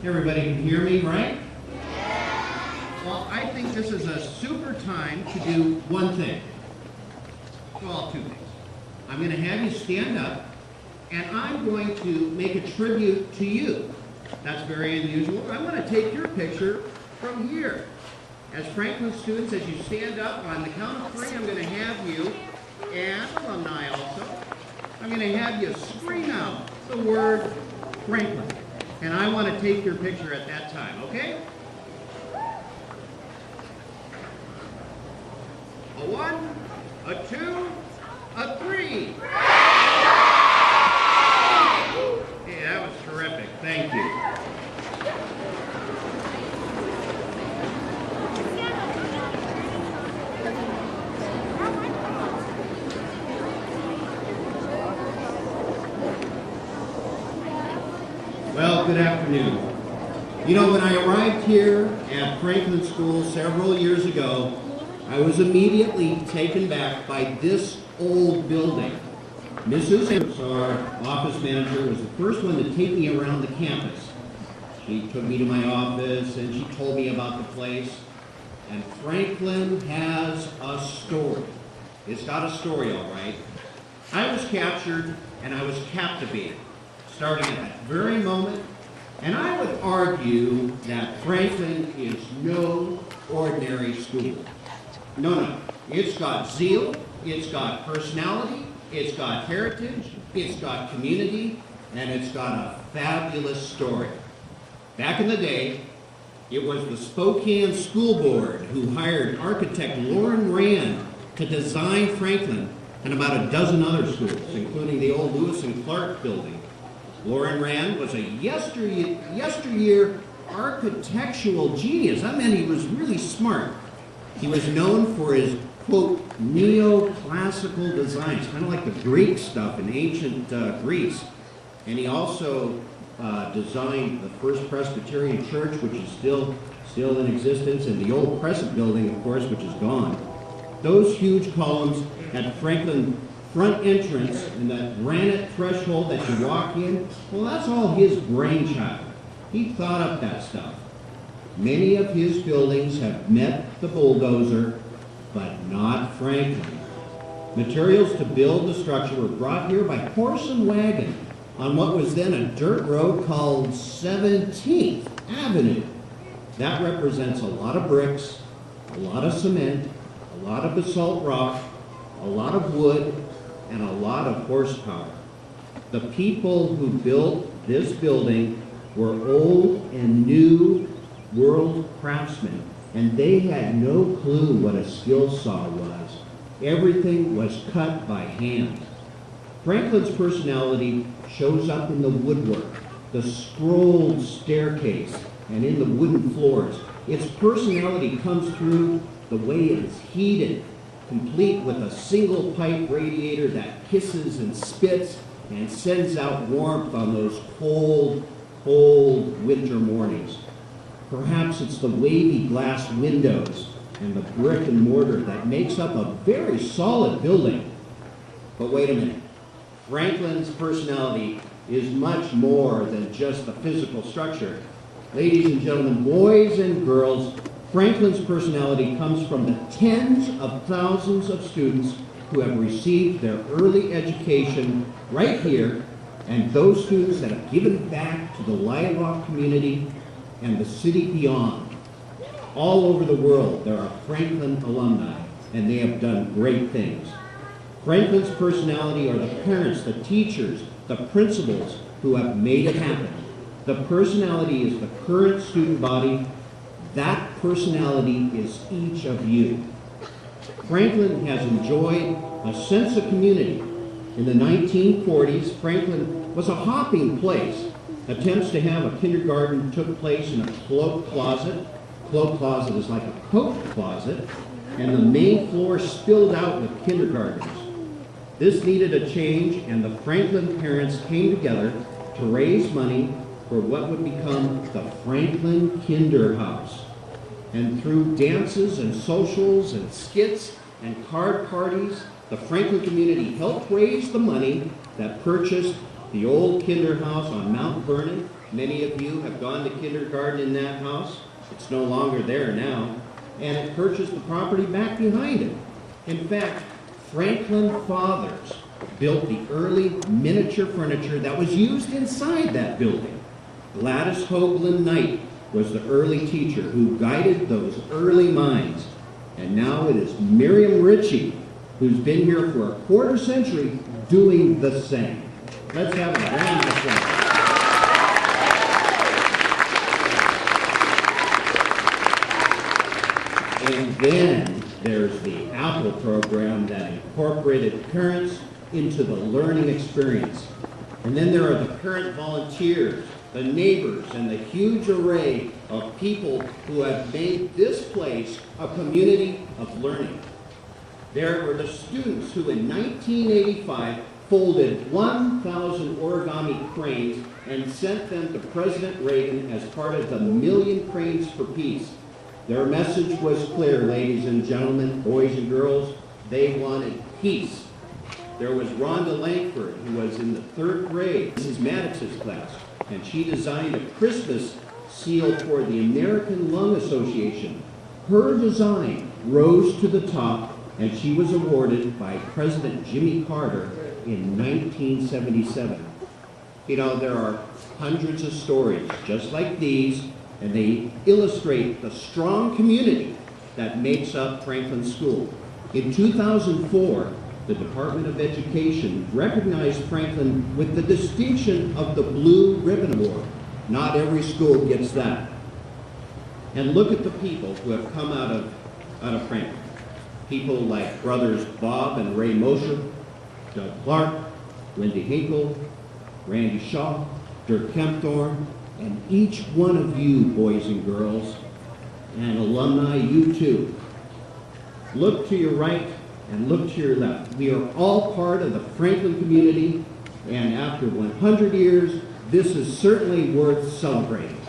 Everybody can hear me, right? Well, I think this is a super time to do one thing. Well, two things. I'm going to have you stand up, and I'm going to make a tribute to you. That's very unusual. I'm going to take your picture from here. As Franklin students, as you stand up, on the count of three, I'm going to have you, and alumni also, I'm going to have you scream out the word Franklin. And I want to take your picture at that time, okay? A one, a two, a three. Hey, that was terrific. Thank you. Well, good afternoon. You know, when I arrived here at Franklin School several years ago, I was immediately taken back by this old building. Mrs. Anderson, our office manager, was the first one to take me around the campus. She took me to my office and she told me about the place. And Franklin has a story. It's got a story, all right. I was captured and I was captivated, starting at that very moment. And I would argue that Franklin is no ordinary school. No. It's got zeal, it's got personality, it's got heritage, it's got community, and it's got a fabulous story. Back in the day, it was the Spokane School Board who hired architect Lauren Rand to design Franklin and about a dozen other schools, including the old Lewis and Clark building. Lauren Rand was a yesteryear architectural genius. I mean, he was really smart. He was known for his, quote, neoclassical designs, kind of like the Greek stuff in ancient Greece. And he also designed the First Presbyterian Church, which is still in existence, and the old Crescent building, of course, which is gone. Those huge columns at Franklin front entrance and that granite threshold that you walk in, well, that's all his brainchild. He thought up that stuff. Many of his buildings have met the bulldozer, but not Franklin. Materials to build the structure were brought here by horse and wagon on what was then a dirt road called 17th Avenue. That represents a lot of bricks, a lot of cement, a lot of basalt rock, a lot of wood, and a lot of horsepower. The people who built this building were old and new world craftsmen, and they had no clue what a skill saw was. Everything was cut by hand. Franklin's personality shows up in the woodwork, the scrolled staircase, and in the wooden floors. Its personality comes through the way it's heated, complete with a single pipe radiator that hisses and spits and sends out warmth on those cold, cold winter mornings. Perhaps it's the wavy glass windows and the brick and mortar that makes up a very solid building. But wait a minute. Franklin's personality is much more than just the physical structure. Ladies and gentlemen, boys and girls, Franklin's personality comes from the tens of thousands of students who have received their early education right here, and those students that have given back to the Lilac community and the city beyond. All over the world, there are Franklin alumni, and they have done great things. Franklin's personality are the parents, the teachers, the principals who have made it happen. The personality is the current student body. That personality is each of you. Franklin has enjoyed a sense of community. In the 1940s, Franklin was a hopping place. Attempts to have a kindergarten took place in a cloak closet. Cloak closet is like a coat closet, and the main floor spilled out with kindergartners. This needed a change, and the Franklin parents came together to raise money for what would become the Franklin Kinderhouse. And through dances and socials and skits and card parties, the Franklin community helped raise the money that purchased the old Kinderhouse on Mount Vernon Many of you have gone to kindergarten in that house. It's no longer there now, and it purchased the property back behind it. In fact, Franklin Fathers built the early miniature furniture that was used inside that building. Gladys Hoagland Knight was the early teacher who guided those early minds. And now it is Miriam Ritchie, who's been here for a quarter century doing the same. Let's have a round of applause. And then there's the Apple program that incorporated parents into the learning experience. And then there are the parent volunteers, the neighbors, and the huge array of people who have made this place a community of learning. There were the students who in 1985 folded 1,000 origami cranes and sent them to President Reagan as part of the Million Cranes for Peace. Their message was clear, ladies and gentlemen, boys and girls. They wanted peace. There was Rhonda Langford, who was in the 3rd grade, Mrs. Maddox's class, and she designed a Christmas seal for the American Lung Association. Her design rose to the top, and she was awarded by President Jimmy Carter in 1977. You know, there are hundreds of stories just like these, and they illustrate the strong community that makes up Franklin School. In 2004, the Department of Education recognized Franklin with the distinction of the Blue Ribbon Award. Not every school gets that. And look at the people who have come out of Franklin. People like brothers Bob and Ray Mosher, Doug Clark, Wendy Hinkle, Randy Shaw, Dirk Kempthorne, and each one of you, boys and girls, and alumni, you too. Look to your right and look to your left. We are all part of the Franklin community, and after 100 years, this is certainly worth celebrating.